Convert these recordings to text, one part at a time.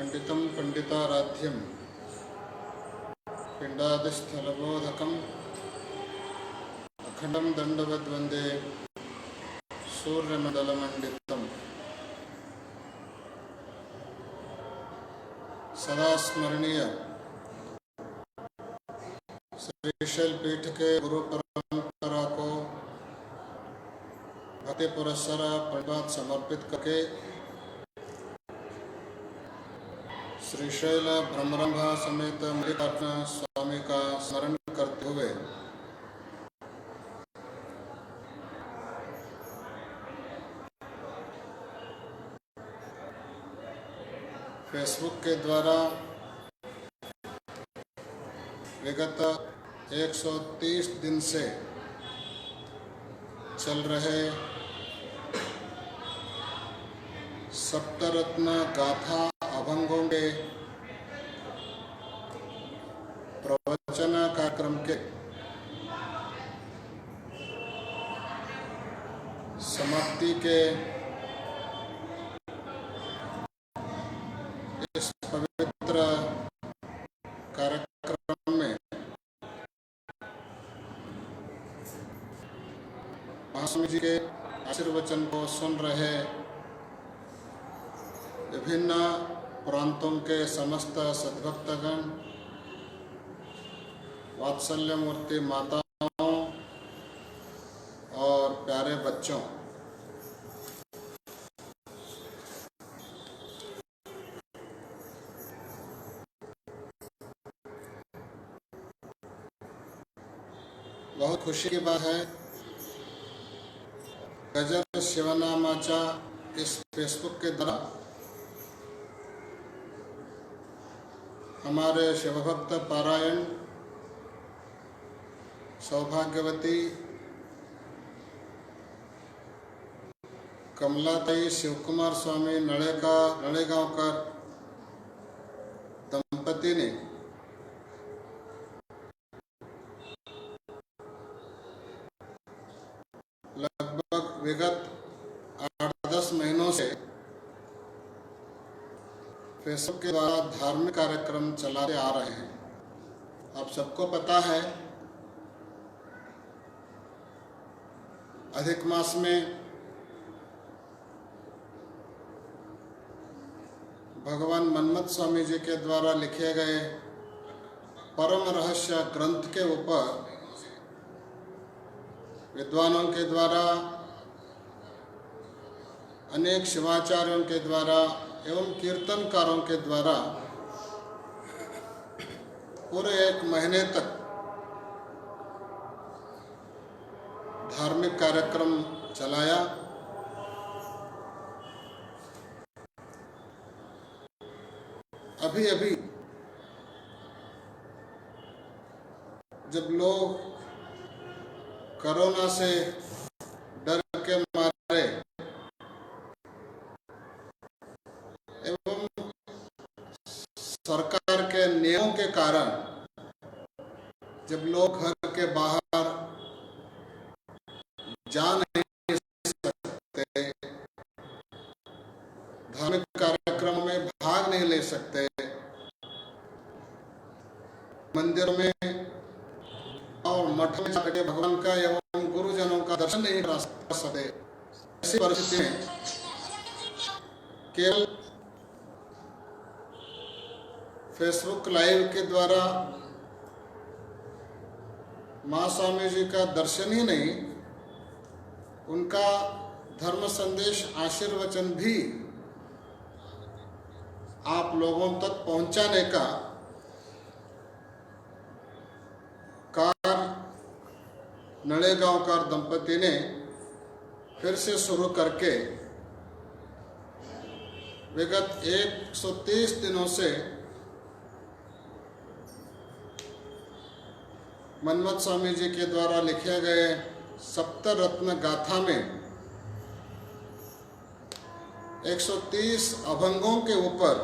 पंडितं पंडिताराध्यं पिंडादिस्थलबोधकम् अखंडं दंडवद्वंदे सूर्यमंडलमंडितम् सदा स्मरणीय श्रीशैल पीठ के गुरु परंपरा को भक्ति पुरस्सर प्रणिपात समर्पित करके श्रीशैल ब्रह्मरंभा समेत मल्लिकार्जुन स्वामी का स्मरण करते हुए फेसबुक के द्वारा विगत 130 दिन से चल रहे सप्तरत्न गाथा अभंगों के प्रवचन कार्यक्रम के समाप्ति के इस पवित्र कार्यक्रम में महास्वामी जी के आशीर्वचन को सुन रहे विभिन्न प्रांतों के समस्त सद्भक्तगण, वात्सल्य मूर्ति माताओं और प्यारे बच्चों, बहुत खुशी की बात है। गजर शिवनामाचा इस फेसबुक के द्वारा हमारे शिवभक्त पारायण सौभाग्यवती कमलाताई शिवकुमार स्वामी नळेगांवकर दंपति ने लगभग विगत 8-10 महीनों से फेसबुक के द्वारा धार्मिक कार्यक्रम चलाते आ रहे हैं। आप सबको पता है, अधिक मास में भगवान मन्मथ स्वामी जी के द्वारा लिखे गए परम रहस्य ग्रंथ के ऊपर विद्वानों के द्वारा, अनेक शिवाचार्यों के द्वारा एवं कीर्तनकारों के द्वारा पूरे 1 महीने तक धार्मिक कार्यक्रम चलाया। अभी अभी जब लोग कोरोना से डर के मारे एवं सरकार के नियमों के कारण जब लोग घर के बाहर जा नहीं सकते, धार्मिक कार्यक्रम में भाग नहीं ले सकते, मंदिर में और मठ में जाकर भगवान का एवं गुरुजनों का दर्शन नहीं कर सकते, ऐसी परिस्थिति में केवल फेसबुक लाइव के द्वारा महास्वामी जी का दर्शन ही नहीं, उनका धर्म संदेश आशीर्वचन भी आप लोगों तक पहुंचाने का कार्य नळेगांवकर दंपति ने फिर से शुरू करके विगत 130 दिनों से मन्मथ स्वामी जी के द्वारा लिखे गए सप्तरत्न गाथा में 130 अभंगों के ऊपर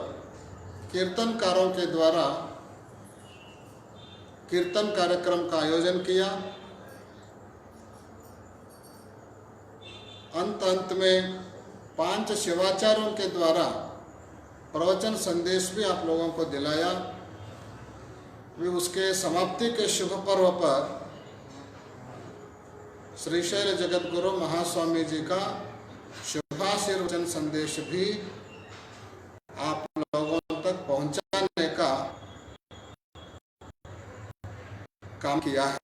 कीर्तनकारों के द्वारा कीर्तन कार्यक्रम का आयोजन किया। अंत में 5 शिवाचार्यों के द्वारा प्रवचन संदेश भी आप लोगों को दिलाया। भी उसके समाप्ति के शुभ पर्व पर श्री शैल जगत गुरु महास्वामी जी का शुभाशीर्वचन संदेश भी आप लोगों तक पहुंचाने का काम किया है।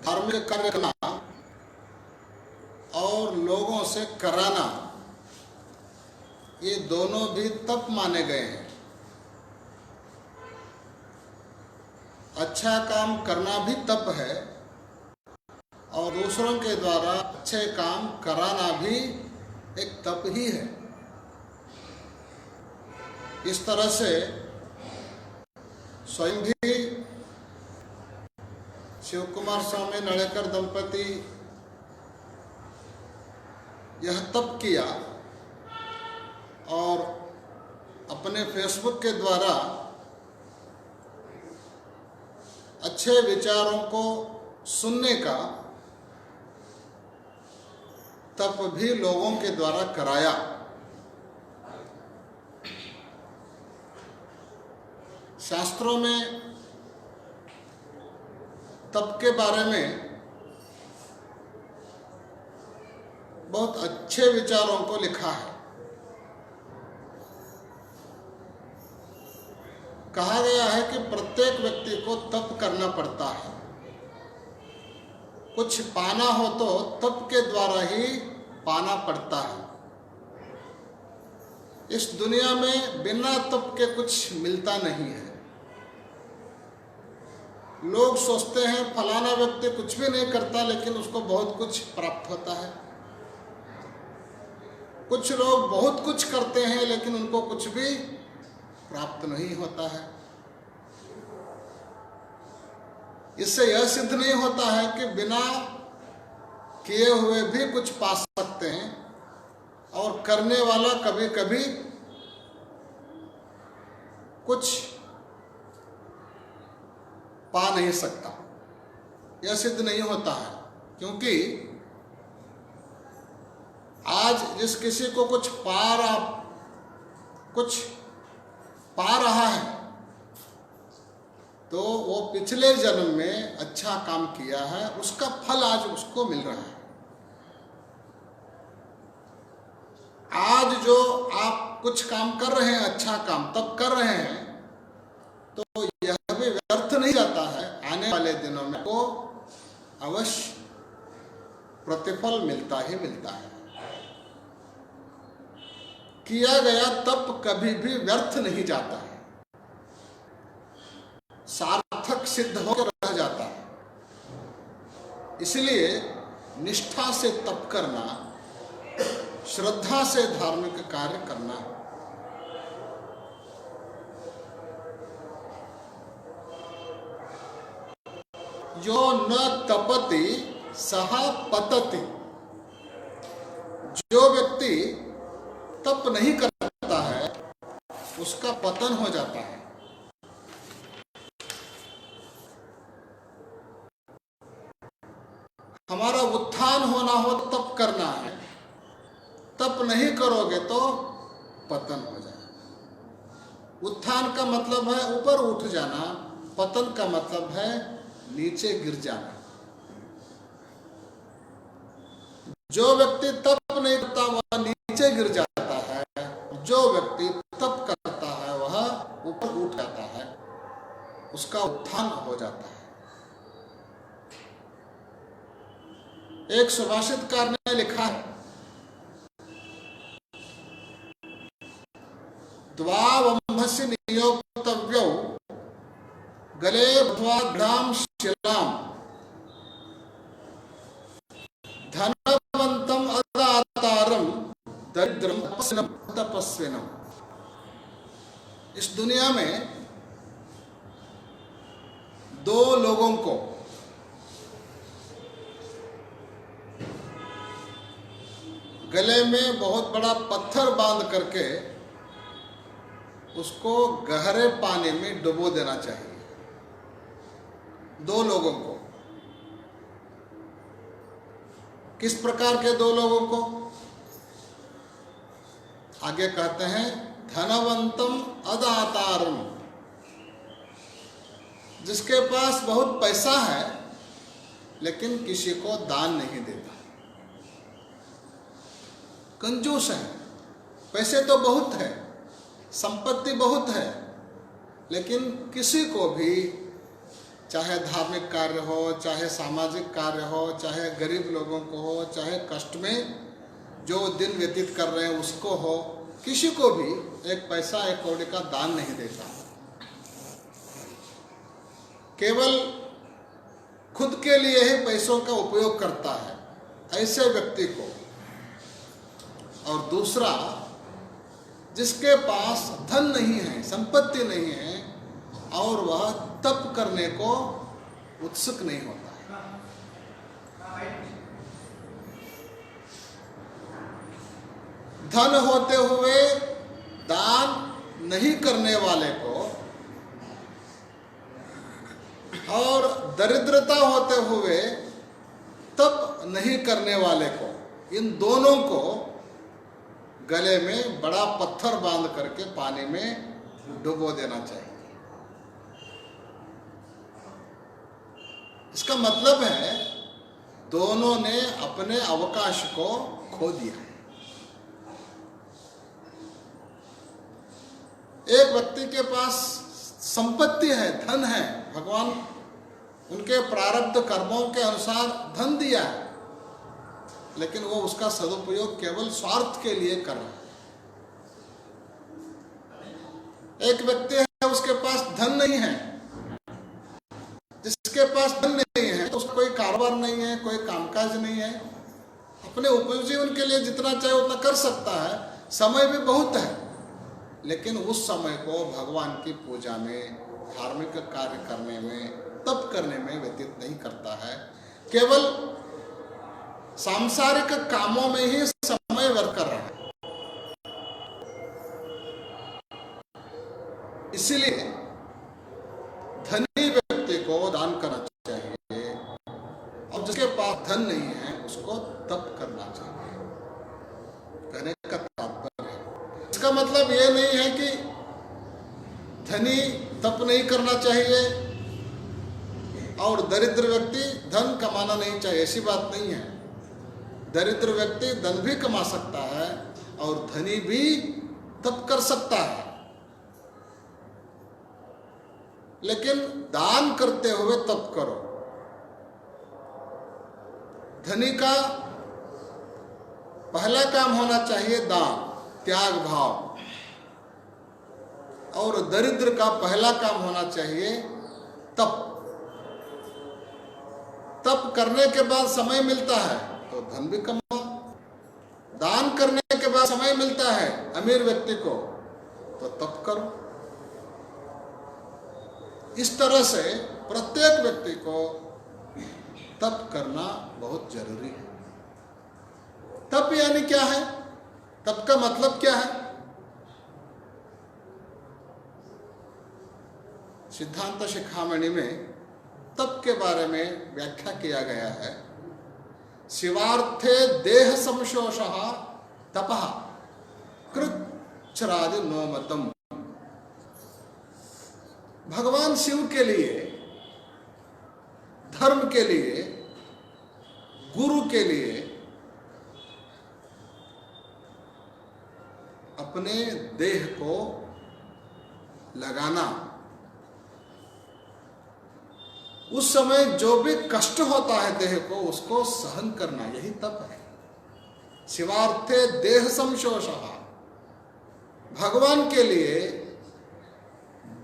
धार्मिक कार्य करना और लोगों से कराना, ये दोनों भी तप माने गए हैं। अच्छा काम करना भी तप है और दूसरों के द्वारा अच्छे काम कराना भी एक तप ही है। इस तरह से स्वयं भी शिव कुमार स्वामी नड़ेकर दंपति यह तप किया और अपने फेसबुक के द्वारा अच्छे विचारों को सुनने का तप भी लोगों के द्वारा कराया। शास्त्रों में तप के बारे में बहुत अच्छे विचारों को लिखा है। कहा गया है कि प्रत्येक व्यक्ति को तप करना पड़ता है। कुछ पाना हो तो तप के द्वारा ही पाना पड़ता है। इस दुनिया में बिना तप के कुछ मिलता नहीं है। लोग सोचते हैं फलाना व्यक्ति कुछ भी नहीं करता लेकिन उसको बहुत कुछ प्राप्त होता है। कुछ लोग बहुत कुछ करते हैं लेकिन उनको कुछ भी प्राप्त नहीं होता है। इससे यह सिद्ध नहीं होता है कि बिना किए हुए भी कुछ पा सकते हैं और करने वाला कभी कभी कुछ पा नहीं सकता। यह सिद्ध नहीं होता है, क्योंकि आज जिस किसी को कुछ पा रहा है तो वो पिछले जन्म में अच्छा काम किया है, उसका फल आज उसको मिल रहा है। आज जो आप कुछ काम कर रहे हैं, अच्छा काम तब कर रहे हैं, तो यह भी व्यर्थ नहीं जाता है। आने वाले दिनों में को अवश्य प्रतिफल मिलता ही मिलता है। किया गया तप कभी भी व्यर्थ नहीं जाता है, सार्थक सिद्ध होकर रह जाता है। इसलिए निष्ठा से तप करना, श्रद्धा से धार्मिक कार्य करना, जो न तपति सह पतति। जो व्यक्ति तप नहीं करता है उसका पतन हो जाता है। हमारा उत्थान होना हो तो तप करना है, तप नहीं करोगे तो पतन हो जाए। उत्थान का मतलब है ऊपर उठ जाना, पतन का मतलब है नीचे गिर जाना। जो व्यक्ति तप नहीं करता वह नीचे गिर जाता है, जो व्यक्ति तप करता है वह ऊपर उठ जाता है, उसका उत्थान हो जाता है। एक सुभाषितकार ने लिखा है, द्वावंभस्य नियोक्तव्यौ गले बध्वाग्राम शिलाम धनवंतम अदातारम दरिद्रम तपस्विनम। इस दुनिया में दो लोगों को गले में बहुत बड़ा पत्थर बांध करके उसको गहरे पानी में डुबो देना चाहिए। दो लोगों को। किस प्रकार के दो लोगों को? आगे कहते हैं धनवंतम अदातारम, जिसके पास बहुत पैसा है लेकिन किसी को दान नहीं देता, कंजूस है, पैसे तो बहुत है, संपत्ति बहुत है, लेकिन किसी को भी, चाहे धार्मिक कार्य हो, चाहे सामाजिक कार्य हो, चाहे गरीब लोगों को हो, चाहे कष्ट में जो दिन व्यतीत कर रहे हैं उसको हो, किसी को भी एक पैसा एक कौड़ी का दान नहीं देता, केवल खुद के लिए ही पैसों का उपयोग करता है ऐसे व्यक्ति को। और दूसरा, जिसके पास धन नहीं है, संपत्ति नहीं है, और वह तप करने को उत्सुक नहीं होता है। धन होते हुए दान नहीं करने वाले को और दरिद्रता होते हुए तप नहीं करने वाले को, इन दोनों को गले में बड़ा पत्थर बांध करके पानी में डुबो देना चाहिए। इसका मतलब है दोनों ने अपने अवकाश को खो दिया है। एक व्यक्ति के पास संपत्ति है, धन है, भगवान उनके प्रारब्ध कर्मों के अनुसार धन दिया है, लेकिन वो उसका सदुपयोग केवल स्वार्थ के लिए कर रहा है। एक व्यक्ति है, उसके पास धन नहीं है, जिसके पास धन नहीं है तो उसका कोई कारोबार नहीं है, कोई कामकाज नहीं है, अपने उपजीवन के लिए जितना चाहे उतना कर सकता है, समय भी बहुत है, लेकिन उस समय को भगवान की पूजा में, धार्मिक कार्य करने में, तप करने में व्यतीत नहीं करता है, केवल सांसारिक कामों में ही समय व्यर्थ कर रहा है। इसलिए धनी व्यक्ति को दान करना चाहिए और जिसके पास धन नहीं है उसको तप करना चाहिए। कहने का तात्पर्य है, इसका मतलब ये नहीं है कि धनी तप नहीं करना चाहिए और दरिद्र व्यक्ति धन कमाना नहीं चाहिए, ऐसी बात नहीं है। दरिद्र व्यक्ति धन भी कमा सकता है और धनी भी तप कर सकता है, लेकिन दान करते हुए तप करो। धनी का पहला काम होना चाहिए दान, त्याग भाव, और दरिद्र का पहला काम होना चाहिए तप। तप करने के बाद समय मिलता है तो धन भी कमाओ, दान करने के बाद समय मिलता है अमीर व्यक्ति को तो तप करो। इस तरह से प्रत्येक व्यक्ति को तप करना बहुत जरूरी है। तप यानी क्या है? तप का मतलब क्या है? सिद्धांत शिखामणि में तप के बारे में व्याख्या किया गया है। शिवार्थे देह संशोषः तपः कृच्छ्रादि नोमतम। भगवान शिव के लिए, धर्म के लिए, गुरु के लिए अपने देह को लगाना, उस समय जो भी कष्ट होता है देह को, उसको सहन करना, यही तप है। शिवार्थे देह संशोषः, भगवान के लिए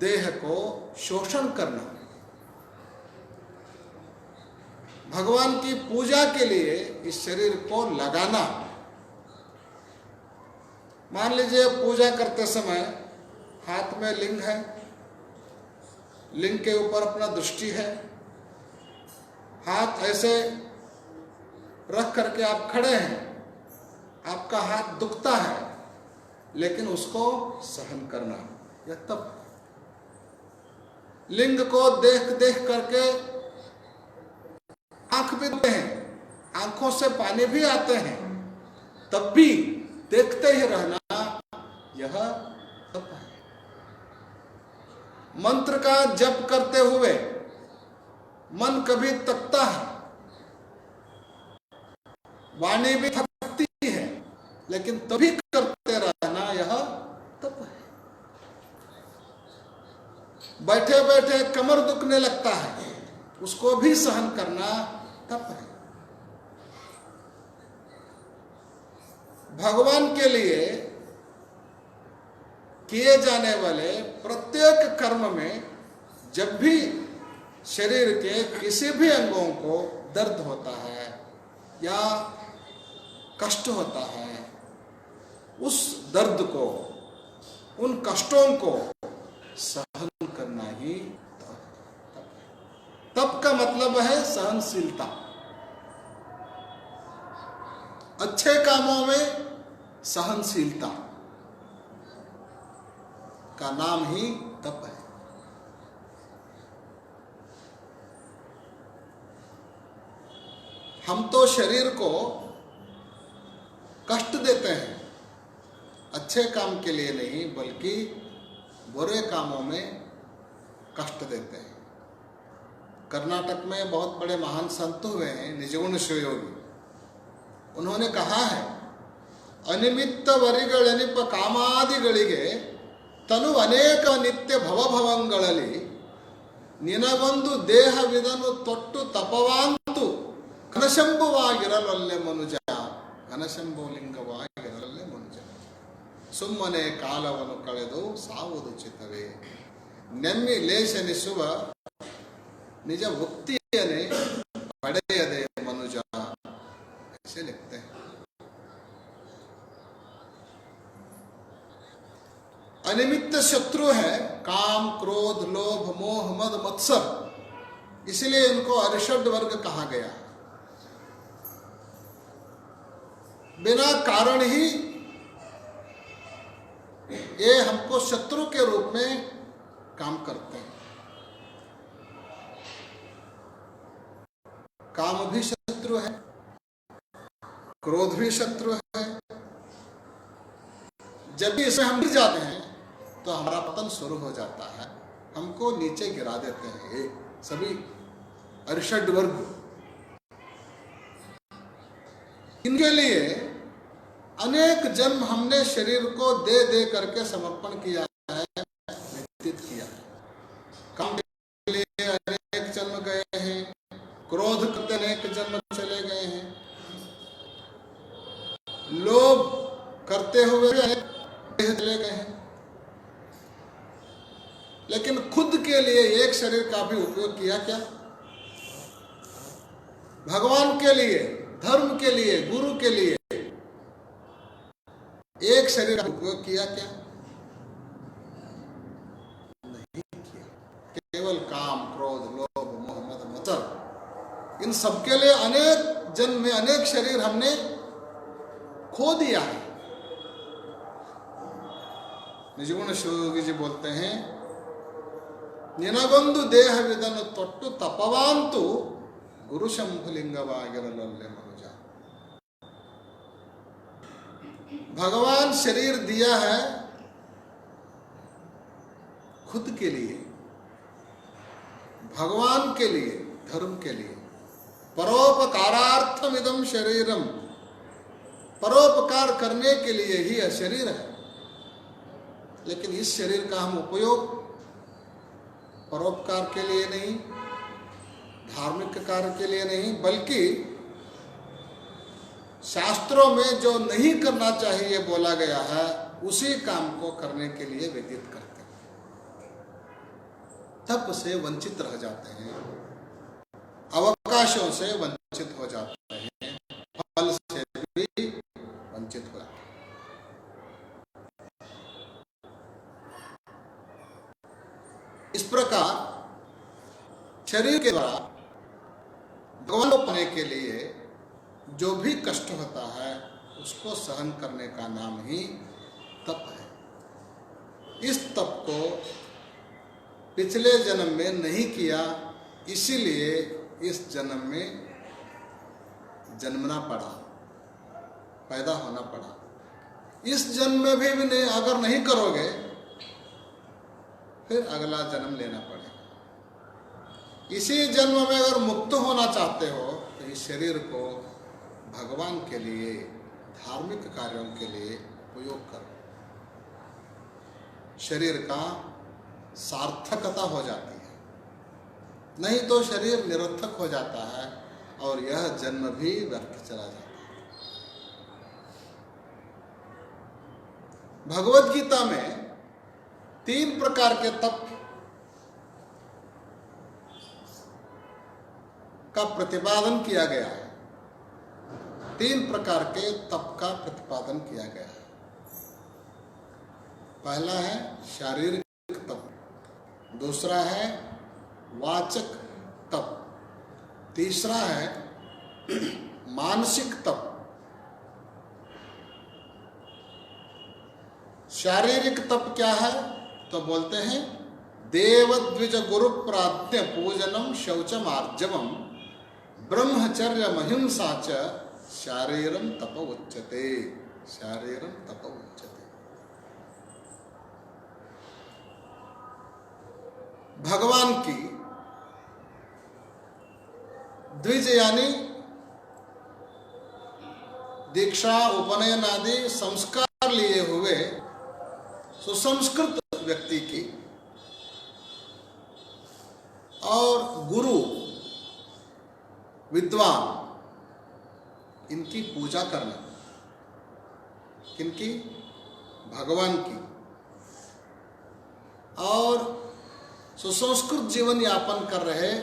देह को शोषण करना, भगवान की पूजा के लिए इस शरीर को लगाना। मान लीजिए पूजा करते समय हाथ में लिंग है, लिंग के ऊपर अपना दृष्टि है, हाथ ऐसे रख करके आप खड़े हैं, आपका हाथ दुखता है, लेकिन उसको सहन करना, यह तप। लिंग को देख देख करके आंख भी दुखते हैं, आंखों से पानी भी आते हैं, तब भी देखते ही रहना, यह तप है। मंत्र का जप करते हुए मन कभी थकता है, वाणी भी थकती है, लेकिन तभी करते रहना यह तप है। बैठे बैठे कमर दुखने लगता है, उसको भी सहन करना तप है। भगवान के लिए किए जाने वाले प्रत्येक कर्म में जब भी शरीर के किसी भी अंगों को दर्द होता है या कष्ट होता है, उस दर्द को, उन कष्टों को सहन करना ही तप है। तप का मतलब है सहनशीलता। अच्छे कामों में सहनशीलता का नाम ही तप है। हम तो शरीर को कष्ट देते हैं, अच्छे काम के लिए नहीं बल्कि बुरे कामों में कष्ट देते हैं। कर्नाटक में बहुत बड़े महान संत हुए हैं निजगुण शिवयोगी। उन्होंने कहा है, अनिमित्त वरिगಳೆನಿಪ ಕಾಮಾದಿಗಳಿಗೆ ತನು ಅನೇಕ ನಿತ್ಯ ಭವಭವಂಗಳಲ್ಲಿ ನಿನಗೊಂದು ದೇಹವಿದನು ತೊಟ್ಟು ತಪವಾಂತು ಘನಶಂಭುವಾಗಿರಲೊಲ್ಲೆ ಮನುಜ, ಘನಶಂಭುಲಿಂಗವಾಗಿರಲೊಲ್ಲೆ ಮನುಜ. ಸುಮ್ಮನೆ ಕಾಲವನ್ನು ಕಳೆದು ಸಾವುದು ಚಿತ್ತವೇ, ನೆಮ್ಮಿ ಲೇಷನಿಸುವ ನಿಜ ಮುಕ್ತಿಯನ್ನೇ ಪಡೆಯದೆ ಮನುಜ, ऐसे लिखते हैं। अनिमित्त शत्रु है काम, क्रोध, लोभ, मोह, मद, मत्सर, इसलिए इनको अरिषड वर्ग कहा गया। बिना कारण ही ये हमको शत्रु के रूप में काम करते हैं। काम भी शत्रु है, क्रोध भी शत्रु है। जब भी इसमें हम गिर जाते हैं तो हमारा पतन शुरू हो जाता है, हमको नीचे गिरा देते हैं ये सभी अरिषड वर्ग। इनके लिए अनेक जन्म हमने शरीर को दे दे करके समर्पण किया है, व्यतीत किया है। काम के लिए अनेक जन्म गए हैं, क्रोध करते अनेक जन्म चले गए हैं, लोभ करते हुए चले गए हैं, लेकिन खुद के लिए एक शरीर का भी उपयोग किया क्या? भगवान के लिए, धर्म के लिए, गुरु के लिए एक शरीर का उपयोग किया क्या? नहीं किया। केवल काम, क्रोध, लोभ, मोह, मद, मत्सर, इन सबके लिए अनेक जन्म में अनेक शरीर हमने खो दिया है। निजगुण शिवयोगी जी बोलते हैं, ನಿನಗೊಂದು ದೇಹವಿದನು ತೊಟ್ಟು ತಪವಾಂತು ಗುರು ಶಂಭುಲಿಂಗವಾಗಿರಲೊಲ್ಲೆ ಮನುಜ। भगवान शरीर दिया है खुद के लिए, भगवान के लिए, धर्म के लिए। परोपकारार्थमिदं शरीरम, परोपकार करने के लिए ही यह शरीर है। लेकिन इस शरीर का हम उपयोग परोपकार के लिए नहीं, धार्मिक कार्य के लिए नहीं, बल्कि शास्त्रों में जो नहीं करना चाहिए बोला गया है उसी काम को करने के लिए व्यतीत करते हैं। तप से वंचित रह जाते हैं, अवकाशों से वंचित हो जाते हैं, फल से भी वंचित हो जाते हैं। इस प्रकार शरीर के द्वारा भगवान को पाने के लिए जो भी कष्ट होता है उसको सहन करने का नाम ही तप है। इस तप को पिछले जन्म में नहीं किया, इसीलिए इस जन्म में जन्मना पड़ा, पैदा होना पड़ा। इस जन्म में भी नहीं, अगर नहीं करोगे फिर अगला जन्म लेना पड़ेगा। इसी जन्म में अगर मुक्त होना चाहते हो तो इस शरीर को भगवान के लिए, धार्मिक कार्यों के लिए उपयोग करो। शरीर का सार्थकता हो जाती है, नहीं तो शरीर निरर्थक हो जाता है और यह जन्म भी व्यर्थ चला जाता है। भगवत गीता में 3 प्रकार के तप का प्रतिपादन किया गया है। 3 प्रकार के तप का प्रतिपादन किया गया है। पहला है शारीरिक तप, दूसरा है वाचक तप, तीसरा है मानसिक तप। शारीरिक तप क्या है? तो बोलते हैं देवद्विज गुरु प्राज्ञ पूजनम शौचम आर्जवम ब्रह्मचर्य महिंसा च शारीरम तप उच्यते। शारीरम तप उच्यते। भगवान की द्विज यानी दीक्षा, उपनयन आदि संस्कार लिए हुए सुसंस्कृत व्यक्ति की और गुरु विद्वान, इनकी पूजा करना। किनकी? भगवान की। और सुसंस्कृत जीवन यापन कर रहे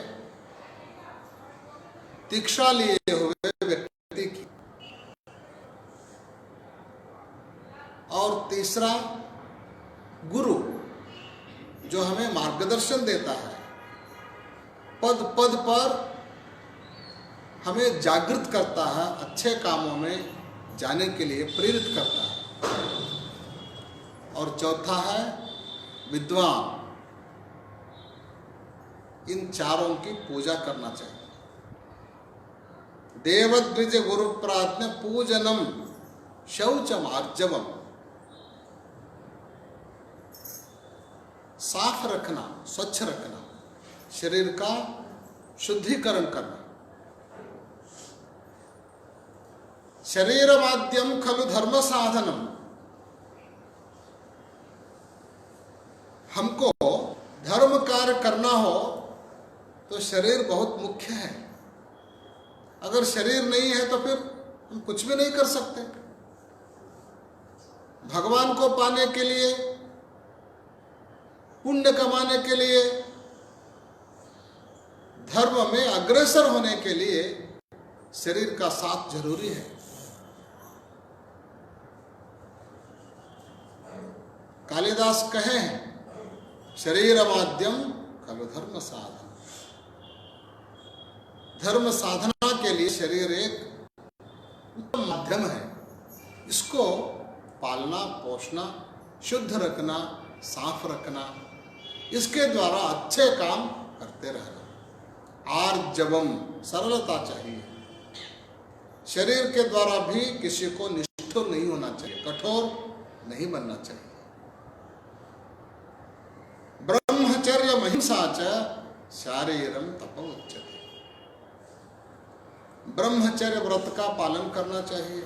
दीक्षा लिए हुए व्यक्ति की। और तीसरा गुरु, जो हमें मार्गदर्शन देता है, पद पद पर हमें जागृत करता है, अच्छे कामों में जाने के लिए प्रेरित करता है। और चौथा है विद्वान। इन चारों की पूजा करना चाहिए। देवद्विज गुरु प्राज्ञ पूजनम शौचम आर्जवम, साफ रखना, स्वच्छ रखना, शरीर का शुद्धिकरण करना। शरीर माध्यम खलु धर्म साधनम, हमको धर्म कार्य करना हो तो शरीर बहुत मुख्य है। अगर शरीर नहीं है तो फिर हम कुछ भी नहीं कर सकते। भगवान को पाने के लिए, पुण्य कमाने के लिए, धर्म में अग्रसर होने के लिए शरीर का साथ जरूरी है। कालिदास कहे हैं शरीर माध्यम खलु धर्म साधन। धर्म साधना के लिए शरीर एक उत्तम माध्यम है। इसको पालना, पोषना, शुद्ध रखना, साफ रखना, इसके द्वारा अच्छे काम करते रहना। आर्जवम, सरलता चाहिए। शरीर के द्वारा भी किसी को निष्ठुर नहीं होना चाहिए, कठोर नहीं बनना चाहिए। ब्रह्मचर्य महिंसा च शारीरम तप उच्यते। ब्रह्मचर्य व्रत का पालन करना चाहिए।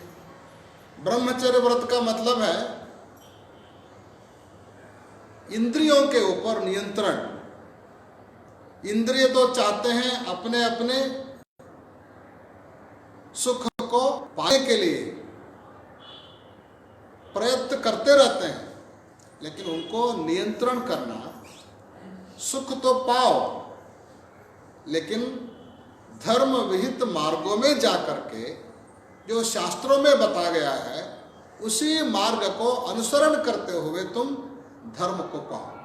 ब्रह्मचर्य व्रत का मतलब है इंद्रियों के ऊपर नियंत्रण। इंद्रिय तो चाहते हैं अपने अपने सुख को पाने के लिए प्रयत्न करते रहते हैं, लेकिन उनको नियंत्रण करना, सुख तो पाओ लेकिन धर्म विहित मार्गों में जाकर के जो शास्त्रों में बता गया है उसी मार्ग को अनुसरण करते हुए तुम धर्म को पाओ।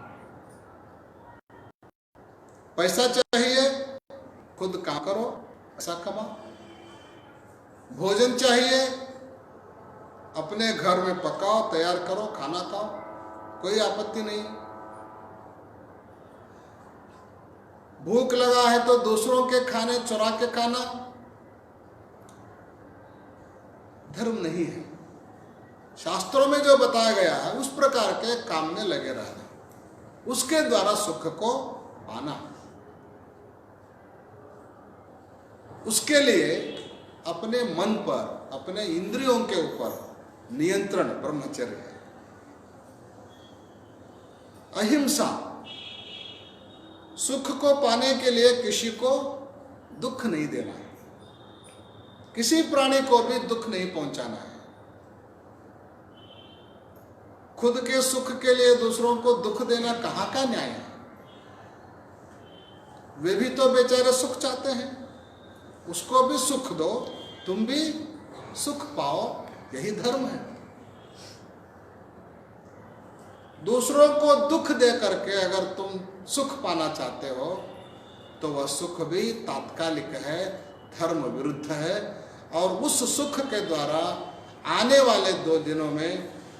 पैसा चाहिए, खुद काम करो, पैसा कमाओ। भोजन चाहिए, अपने घर में पकाओ, तैयार करो, खाना खाओ, कोई आपत्ति नहीं। भूख लगा है तो दूसरों के खाने चुरा के खाना धर्म नहीं है। शास्त्रों में जो बताया गया है उस प्रकार के काम में लगे रहना, उसके द्वारा सुख को पाना। उसके लिए अपने मन पर, अपने इंद्रियों के ऊपर नियंत्रण ब्रह्मचर्य है। अहिंसा, सुख को पाने के लिए किसी को दुख नहीं देना है, किसी प्राणी को भी दुख नहीं पहुंचाना है। खुद के सुख के लिए दूसरों को दुख देना कहाँ का न्याय है? वे भी तो बेचारे सुख चाहते हैं, उसको भी सुख दो, तुम भी सुख पाओ, यही धर्म है। दूसरों को दुख दे करके अगर तुम सुख पाना चाहते हो तो वह सुख भी तात्कालिक है, धर्म विरुद्ध है, और उस सुख के द्वारा आने वाले 2 दिनों में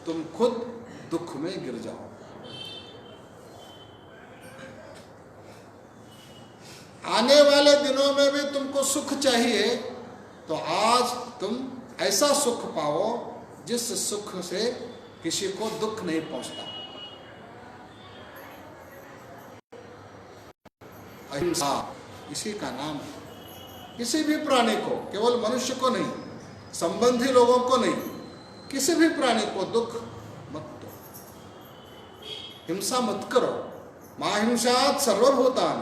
तुम खुद दुख में गिर जाओ। आने वाले दिनों में भी तुमको सुख चाहिए तो आज तुम ऐसा सुख पाओ जिस सुख से किसी को दुख नहीं पहुंचता। अहिंसा इसी का नाम है। किसी भी प्राणी को, केवल मनुष्य को नहीं, संबंधी लोगों को नहीं, किसी भी प्राणी को दुख मत दो, हिंसा मत करो। मां हिंसात सर्वभूतान,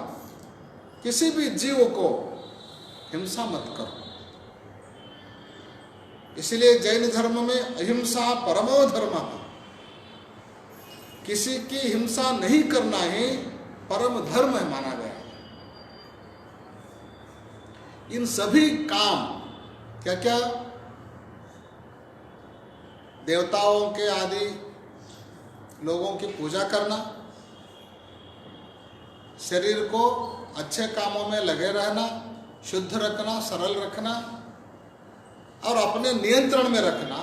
किसी भी जीव को हिंसा मत करो। इसलिए जैन धर्म में अहिंसा परमो धर्म, किसी की हिंसा नहीं करना ही परम धर्म है माना गया। इन सभी काम क्या क्या, देवताओं के आदि लोगों की पूजा करना, शरीर को अच्छे कामों में लगे रहना, शुद्ध रखना, सरल रखना और अपने नियंत्रण में रखना,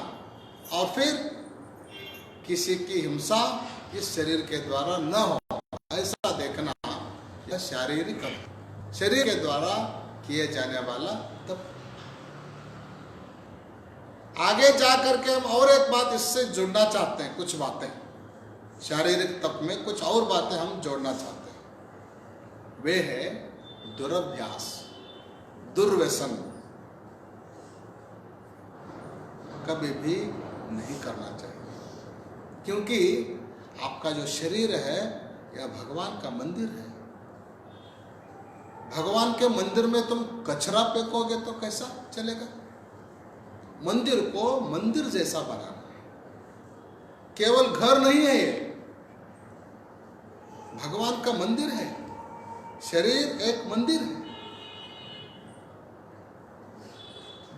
और फिर किसी की हिंसा इस शरीर के द्वारा न हो ऐसा देखना, यह शारीरिक शरीर के द्वारा किए जाने वाला तप। आगे जाकर के हम और एक बात इससे जुड़ना चाहते हैं, कुछ बातें शारीरिक तप में कुछ और बातें हम जोड़ना चाहते हैं। वे है दुरभ्यास, दुर्व्यसन कभी भी नहीं करना चाहिए, क्योंकि आपका जो शरीर है यह भगवान का मंदिर है। भगवान के मंदिर में तुम कचरा फेंकोगे तो कैसा चलेगा? मंदिर को मंदिर जैसा बनाना, केवल घर नहीं है ये, भगवान का मंदिर है। शरीर एक मंदिर है।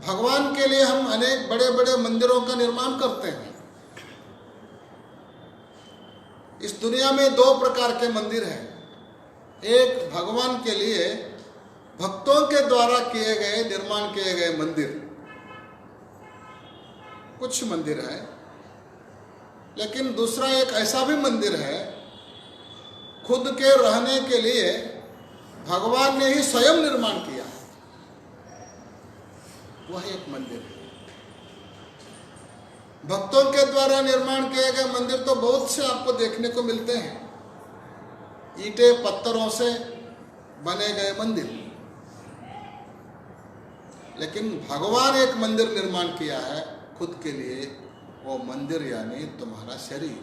भगवान के लिए हम अनेक बड़े बड़े मंदिरों का निर्माण करते हैं। इस दुनिया में 2 प्रकार के मंदिर हैं। एक भगवान के लिए भक्तों के द्वारा किए गए, निर्माण किए गए मंदिर, कुछ मंदिर है। लेकिन दूसरा एक ऐसा भी मंदिर है, खुद के रहने के लिए भगवान ने ही स्वयं निर्माण किया है, वह एक मंदिर है। भक्तों के द्वारा निर्माण किए गए मंदिर तो बहुत से आपको देखने को मिलते हैं, ईंटें पत्थरों से बने गए मंदिर। लेकिन भगवान एक मंदिर निर्माण किया है खुद के लिए, वो मंदिर यानी तुम्हारा शरीर।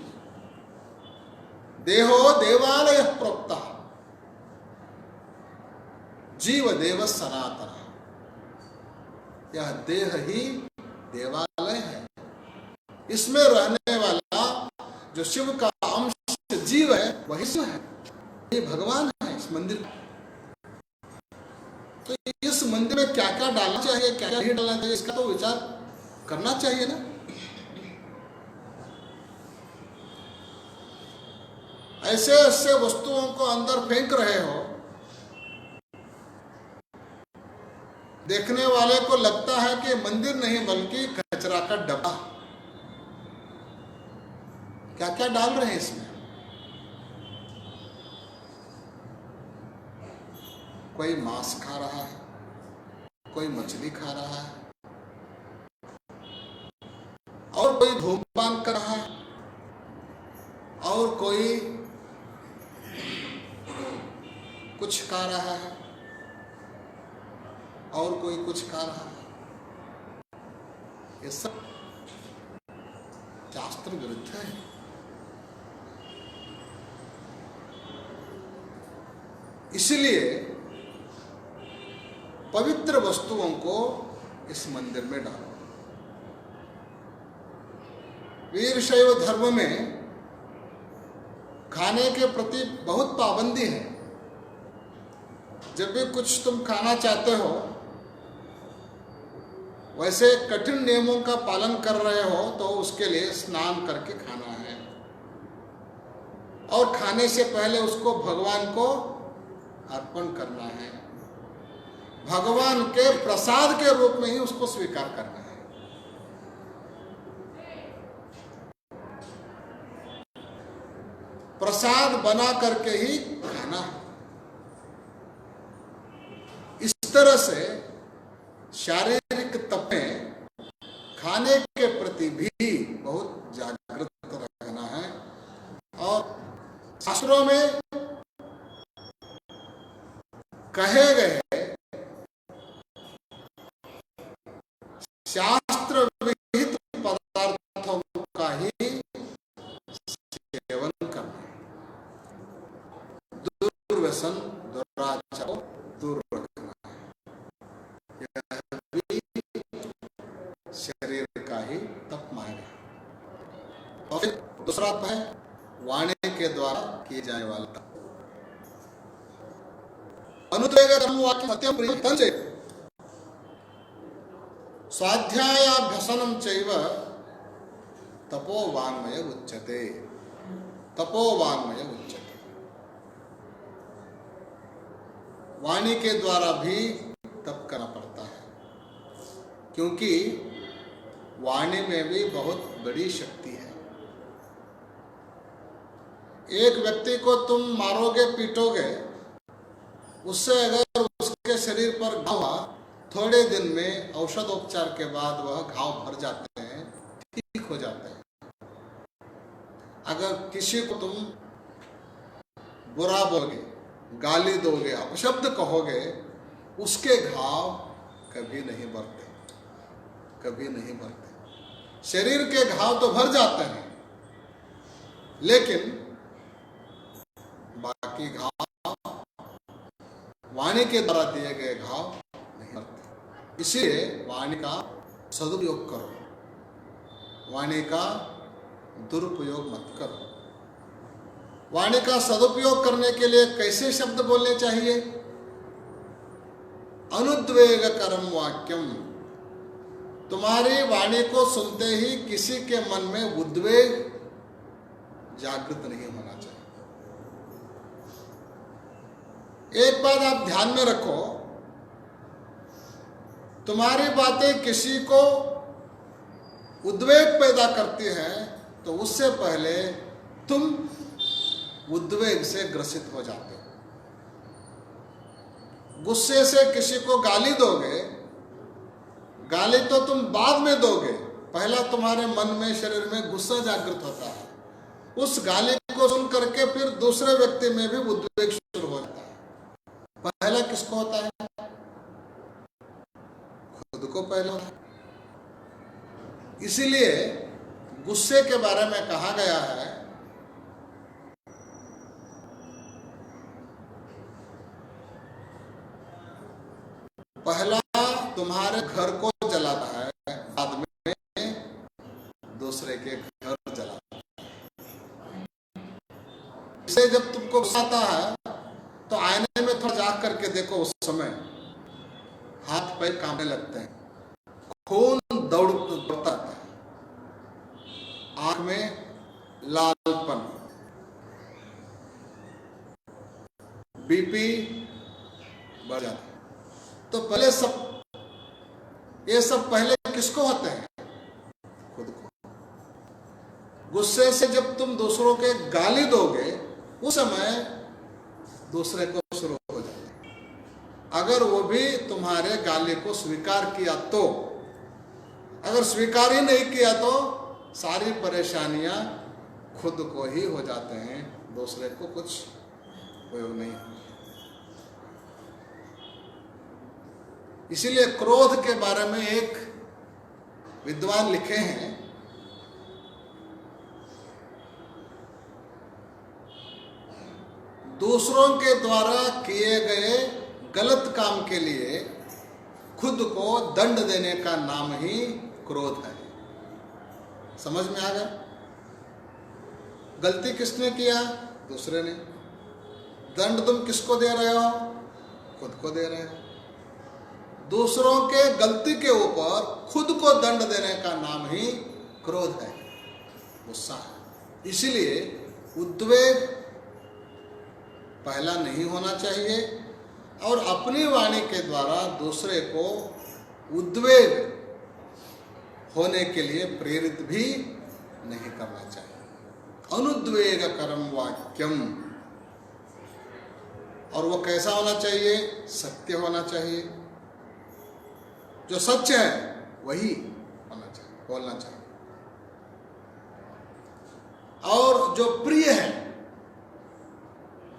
देहो देवालय प्रोक्ता, जीव देव सनातन, यह देह ही देवालय है। इसमें रहने वाला जो शिव का अंश जीव है वही शिव है, ये भगवान है इस मंदिर। तो इस मंदिर में क्या क्या डालना चाहिए, क्या क्या नहीं डालना चाहिए, इसका तो विचार करना चाहिए ना। ऐसे ऐसे वस्तुओं को अंदर फेंक रहे हो, देखने वाले को लगता है कि मंदिर नहीं बल्कि कचरा का डब्बा। क्या क्या डाल रहे हैं इसमें? कोई मांस खा रहा है, कोई मछली खा रहा है, और कोई धूमपान कर रहा है, और कोई कुछ खा रहा है, और कोई कुछ खा रहा है। ये सब शास्त्र विरुद्ध है। इसलिए पवित्र वस्तुओं को इस मंदिर में डालो। वीरशैव धर्म में खाने के प्रति बहुत पाबंदी है। जब भी कुछ तुम खाना चाहते हो, वैसे कठिन नियमों का पालन कर रहे हो तो उसके लिए स्नान करके खाना है, और खाने से पहले उसको भगवान को अर्पण करना है। भगवान के प्रसाद के रूप में ही उसको स्वीकार करना है। प्रसाद बना करके ही खाना है। इस तरह से शारीरिक तप में खाने के प्रति भी बहुत जागृत रहना है। और शास्त्रों में कहे गए शास्त्र विहित पदार्थों का ही सेवन करना, दुर्व्यसन दुराचार को दूर रखना, यह भी शरीर का ही तप मायने। और फिर दूसरा है वाणी के द्वारा किए जाने वाला तप। अनुद्वेगम वाक्य सत्यम प्रियं चैव स्वाध्यायाभ्यसनं चैव तपो वाङ्मय उच्यते। तपो वाङ्मय उच्यते। वाणी के द्वारा भी तप करना पड़ता है, क्योंकि वाणी में भी बहुत बड़ी शक्ति है। एक व्यक्ति को तुम मारोगे, पीटोगे, उससे अगर उसके शरीर पर घाव, थोड़े दिन में औषधोपचार के बाद वह घाव भर जाते हैं, ठीक हो जाते हैं। अगर किसी को तुम बुरा बोलोगे, गाली दोगे, अपशब्द कहोगे, उसके घाव कभी नहीं भरते, कभी नहीं भरते। शरीर के घाव तो भर जाते हैं, लेकिन बाकी घाव, वाणी के द्वारा दिए गए घाव नहीं भरते। इसलिए वाणी का सदुपयोग करो, वाणी का दुरुपयोग मत करो। वाणी का सदुपयोग करने के लिए कैसे शब्द बोलने चाहिए? अनुद्वेगकरम वाक्यम। तुम्हारी वाणी को सुनते ही किसी के मन में उद्वेग जागृत नहीं होना चाहिए। एक बात आप ध्यान में रखो, तुम्हारी बातें किसी को उद्वेग पैदा करती हैं तो उससे पहले तुम उद्वेग से ग्रसित हो जाते हो। गुस्से से किसी को गाली दोगे, गाली तो तुम बाद में दोगे, पहला तुम्हारे मन में, शरीर में गुस्सा जागृत होता है। उस गाली को सुन करके फिर दूसरे व्यक्ति में भी उद्वेग शुरू हो जाता है। पहला किसको होता है? खुद को पहला होता है। इसीलिए गुस्से के बारे में कहा गया है, पहला तुम्हारे घर को जलाता है, बाद में दूसरे के घर जलाता है। इसे जब तुमको गुस्सा आता है तो आईने में थोड़ा जाग करके देखो, उस समय हाथ पैर कांपने लगते हैं, खून दौड़ता है, आंख में लालपन, बीपी बढ़ जाता है। तो पहले ये सब पहले किसको होते हैं? खुद को। गुस्से से जब तुम दूसरों के गाली दोगे, उस समय दूसरे को शुरू हो जाए। अगर वो भी तुम्हारे गाली को स्वीकार किया तो, अगर स्वीकार ही नहीं किया तो सारी परेशानियां खुद को ही हो जाते हैं, दूसरे को कुछ उपयोग नहीं। इसीलिए क्रोध के बारे में एक विद्वान लिखे हैं, दूसरों के द्वारा किए गए गलत काम के लिए खुद को दंड देने का नाम ही क्रोध है। समझ में आ गया? गलती किसने किया? दूसरे ने। दंड तुम किसको दे रहे हो? खुद को दे रहे हो। दूसरों के गलती के ऊपर खुद को दंड देने का नाम ही क्रोध है, गुस्सा है। इसीलिए उद्वेग पहला नहीं होना चाहिए और अपनी वाणी के द्वारा दूसरे को उद्वेग होने के लिए प्रेरित भी नहीं करना चाहिए। अनुद्वेग करम वाक्यम, और वो कैसा होना चाहिए? सत्य होना चाहिए। जो सच है वही होना चाहिए, बोलना चाहिए। और जो प्रिय है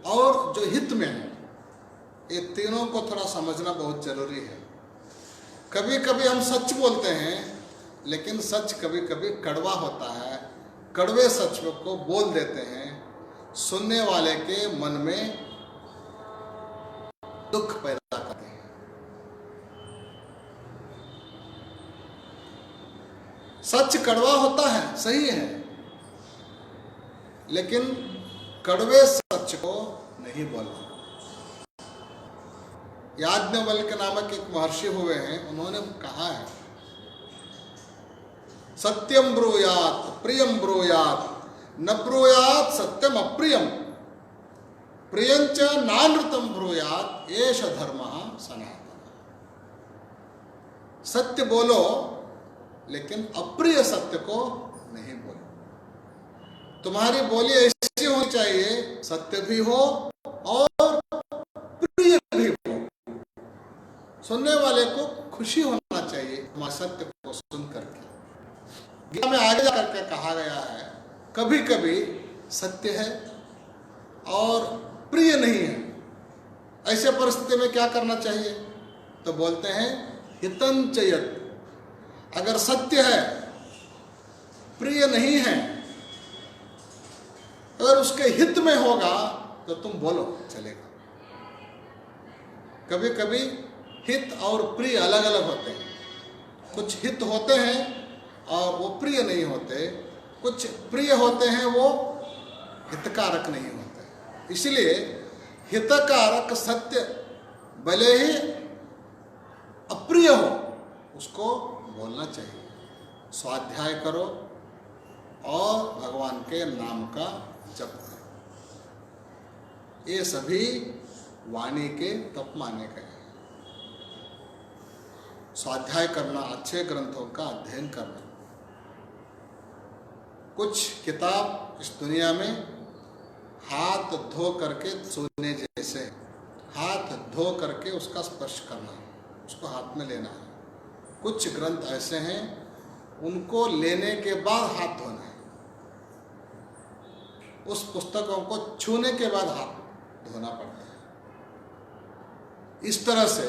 और जो हित में है, ये तीनों को थोड़ा समझना बहुत जरूरी है। कभी कभी हम सच बोलते हैं, लेकिन सच कभी कभी कड़वा होता है। कड़वे सच को बोल देते हैं, सुनने वाले के मन में दुख पैदा करते हैं। सच कड़वा होता है, सही है, लेकिन कड़वे सच को नहीं बोलना। याज्ञवल्क्य नामक एक महर्षि हुए हैं, उन्होंने कहा है, सत्यम ब्रूयात प्रियम ब्रूयात, न ब्रूयात सत्यम अप्रियम, प्रियंच नानृतम ब्रूयात, एष धर्मः सनातनः। सत्य बोलो, लेकिन अप्रिय सत्य को नहीं बोलो। तुम्हारी बोली ऐसी होनी चाहिए, सत्य भी हो और प्रिय भी हो। सुनने वाले को खुशी होना चाहिए हमारे सत्य को सुन करके। गीता में आगे जाकर के कहा गया है, कभी कभी सत्य है और प्रिय नहीं है। ऐसे परिस्थिति में क्या करना चाहिए? तो बोलते हैं हितं च यत्। अगर सत्य है, प्रिय नहीं है, अगर उसके हित में होगा तो तुम बोलो, चलेगा। कभी कभी हित और प्रिय अलग अलग होते हैं। कुछ हित होते हैं और वो प्रिय नहीं होते, कुछ प्रिय होते हैं, वो हितकारक नहीं होते। इसलिए हितकारक सत्य भले ही अप्रिय हो, उसको बोलना चाहिए। स्वाध्याय करो और भगवान के नाम का जप करो। ये सभी वाणी के तप माने गए। स्वाध्याय करना, अच्छे ग्रंथों का अध्ययन करना। कुछ किताब इस दुनिया में हाथ धो करके सोने जैसे, हाथ धो करके उसका स्पर्श करना, उसको हाथ में लेना है। कुछ ग्रंथ ऐसे हैं, उनको लेने के बाद हाथ धोना है। उस पुस्तकों को छूने के बाद हाथ धोना पड़ता है। इस तरह से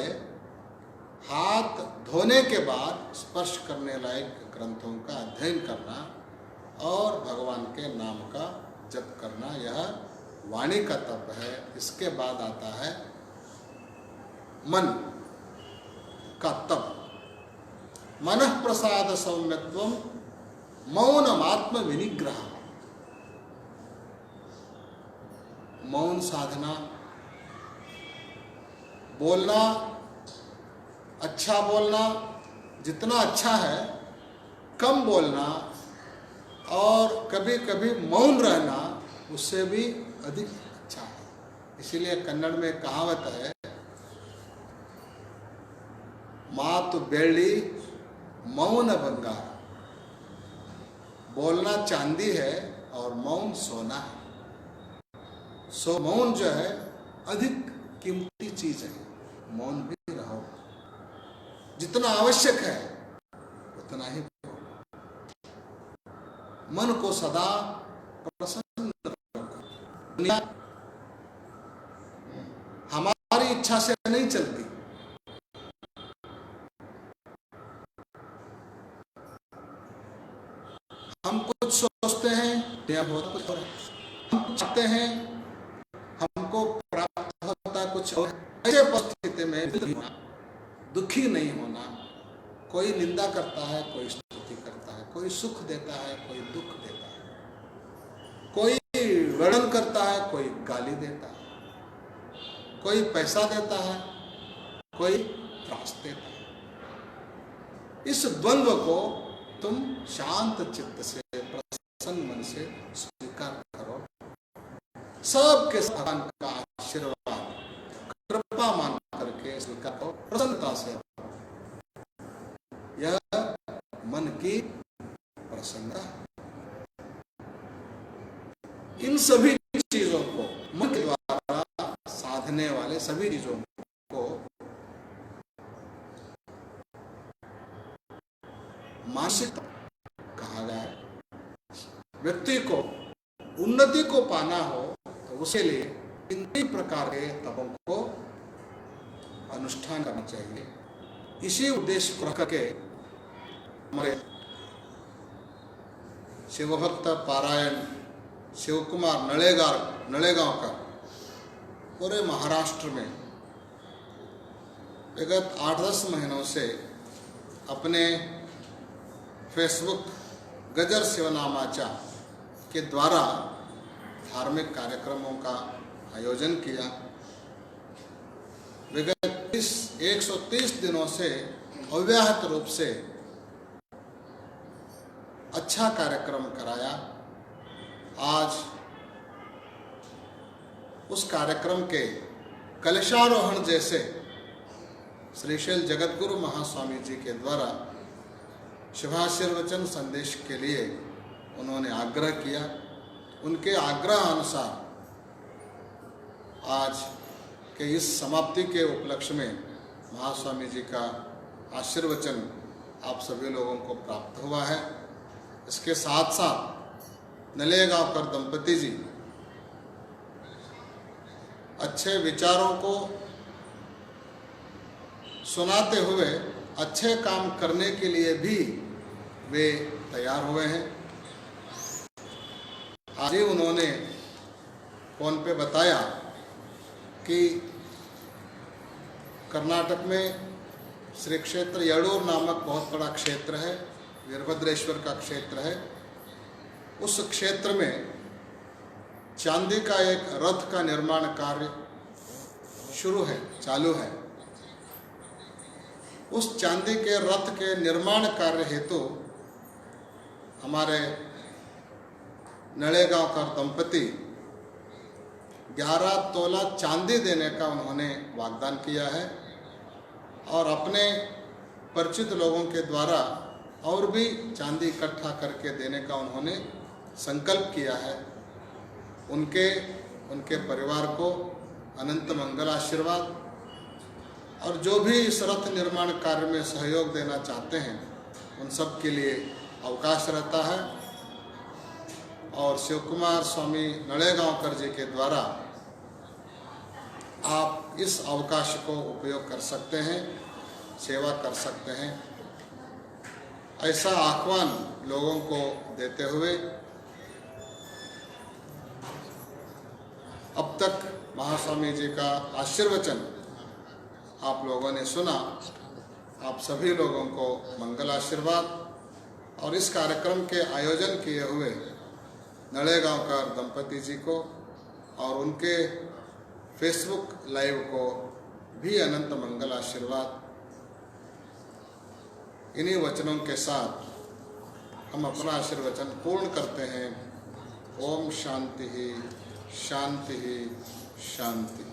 हाथ धोने के बाद स्पर्श करने लायक ग्रंथों का अध्ययन करना और भगवान के नाम का जप करना, यह वाणी का तप है। इसके बाद आता है मन का तप। मनः प्रसाद सौम्यत्वम मौनम आत्म विनिग्रह। मौन साधना, बोलना, अच्छा बोलना, जितना अच्छा है कम बोलना, और कभी कभी मौन रहना उससे भी अधिक अच्छा है। इसीलिए कन्नड़ में कहावत है, मातु बेली मौन बंगार। बोलना चांदी है और मौन सोना है। सो मौन जो है अधिक कीमती चीज है। मौन भी रहो, जितना आवश्यक है उतना ही। मन को सदा प्रसन्न रखो। दुनिया हमारी इच्छा से नहीं चलती। हम कुछ सोचते हैं, दुनिया बहुत कुछ हो रहा है। हम चाहते हैं, हमको प्राप्त होता कुछ और। ऐसे परिस्थिति में दुखी नहीं होना। कोई निंदा करता है, कोई स्तुति करता है, कोई सुख देता है, कोई दुख देता है, कोई वर्णन करता है, कोई गाली देता है, कोई पैसा देता है, कोई त्रास देता है। इस द्वंद्व को तुम शांत चित्त से, प्रसन्न मन से स्वीकार करो। सबके भगवान का आशीर्वाद कृपा मान करके स्वीकार करो, प्रसन्नता से। यह मन की प्रसन्नता। इन सभी चीजों को, मन के द्वारा साधने वाले सभी चीजों को मानसिक कहा गया है। व्यक्ति को उन्नति को पाना हो तो उसके लिए इन कई प्रकार के तपों को अनुष्ठान करना चाहिए। इसी उद्देश्य को रख के हमारे शिवभक्त पारायण शिव कुमार नळेगांव का पूरे महाराष्ट्र में विगत 8-10 महीनों से अपने फेसबुक गजर शिवनामाचा के द्वारा धार्मिक कार्यक्रमों का आयोजन किया। विगत 130 दिनों से अव्याहत रूप से अच्छा कार्यक्रम कराया। आज उस कार्यक्रम के कलशारोहण जैसे श्रीशैल जगतगुरु महास्वामी जी के द्वारा शुभाशीर्वचन संदेश के लिए उन्होंने आग्रह किया। उनके आग्रह अनुसार आज के इस समाप्ति के उपलक्ष्य में महास्वामी जी का आशीर्वचन आप सभी लोगों को प्राप्त हुआ है। इसके साथ साथ नळेगांवकर दंपति जी अच्छे विचारों को सुनाते हुए अच्छे काम करने के लिए भी वे तैयार हुए हैं। आज ही उन्होंने फोन पे बताया कि कर्नाटक में श्री क्षेत्र यड़ूर नामक बहुत बड़ा क्षेत्र है, वीरभद्रेश्वर का क्षेत्र है। उस क्षेत्र में चांदी का एक रथ का निर्माण कार्य चालू है। उस चांदी के रथ के निर्माण कार्य हेतु हमारे नळेगांवकर दंपति 11 तोला चांदी देने का उन्होंने वाग्दान किया है और अपने परिचित लोगों के द्वारा और भी चांदी इकट्ठा करके देने का उन्होंने संकल्प किया है। उनके परिवार को अनंत मंगल आशीर्वाद और जो भी इस रथ निर्माण कार्य में सहयोग देना चाहते हैं उन सब के लिए अवकाश रहता है। और शिव कुमार स्वामी नळेगांवकर जी के द्वारा आप इस अवकाश को उपयोग कर सकते हैं, सेवा कर सकते हैं, ऐसा आह्वान लोगों को देते हुए अब तक महास्वामी जी का आशीर्वचन आप लोगों ने सुना। आप सभी लोगों को मंगल आशीर्वाद और इस कार्यक्रम के आयोजन किए हुए नळेगांवकर दंपति जी को और उनके फेसबुक लाइव को भी अनंत मंगल आशीर्वाद। इन्हीं वचनों के साथ हम अपना आशीर्वचन पूर्ण करते हैं। ओम शांति ही शांति ही शांति।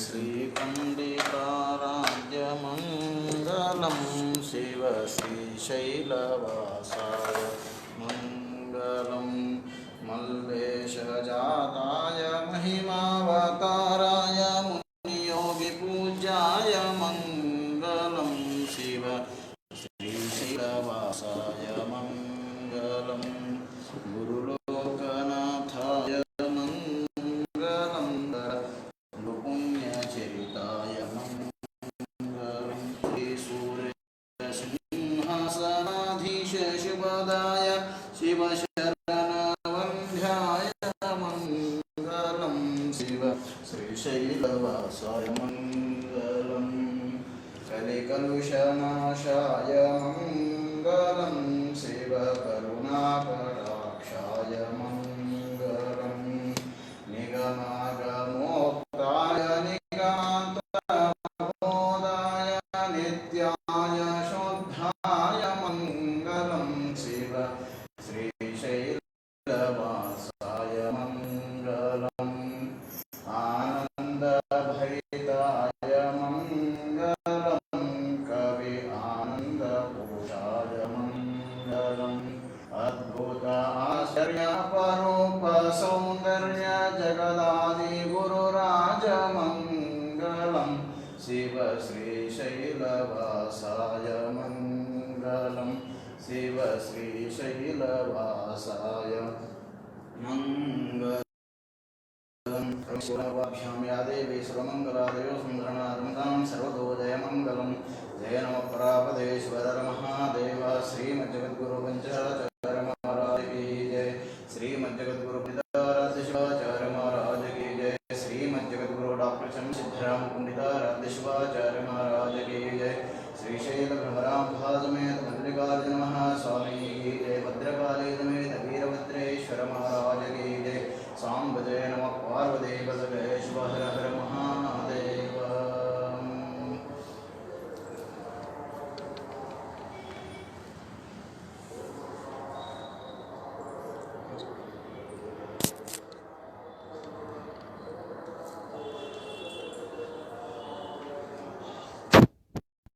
श्रीपण्डिताराध्यमङ्गलं शिव श्रीशैलवासाय मङ्गलं मल्लेशजाताय महिमावताराय मुनियोगिपूज्याय मङ्गलं शिव श्रीशैलवासाय मङ्गलं गुरुलोकनाथाय मङ्गलं पुण्यचरिताय मङ्गलं श्रीसूर्यसिंहासनाधीश शिवदाय शिवशरणवन्ध्याय मङ्गलं शिव श्रीशैलवासाय मङ्गलं कलिकलुषनाशाय मङ्गलं शिव करुणाकटाक्षाय मङ्गलं निगमागमोक्ताय निगमान्तप्रबोधाय नित्याय शुद्धाय मङ्गलं शिव श्रीशैलवासाय मङ्गलम् आनन्दभरिताय मङ्गलं कवि आनन्दपूजाय मङ्गलम् अद्भुत आश्चर्यपरूप सौन्दर्य जगदादिगुरुराज मङ्गलं शिव श्रीशैलवासाय मङ्गलं शिव श्रीशैलवासाय मङ्गलम् सर्ववाभ्यां या देवी सर्वमङ्गलादयो सुन्दरनारम्भां सर्वतो जयमङ्गलं जय नमः परापदेश्वर महादेव श्रीमज्जगद्गुरु पंचाचार्य महाराज की जय श्रीमज्जगद्गुरु पंडिताराध्य शिवाचार्य महाराज की जय श्रीमज्जगद्गुरु डॉक्टर चंद्रसिद्धराम पंडिताराध्य शिवाचार्य महाराज की जय श्रीशैल भ्रमराम भाज में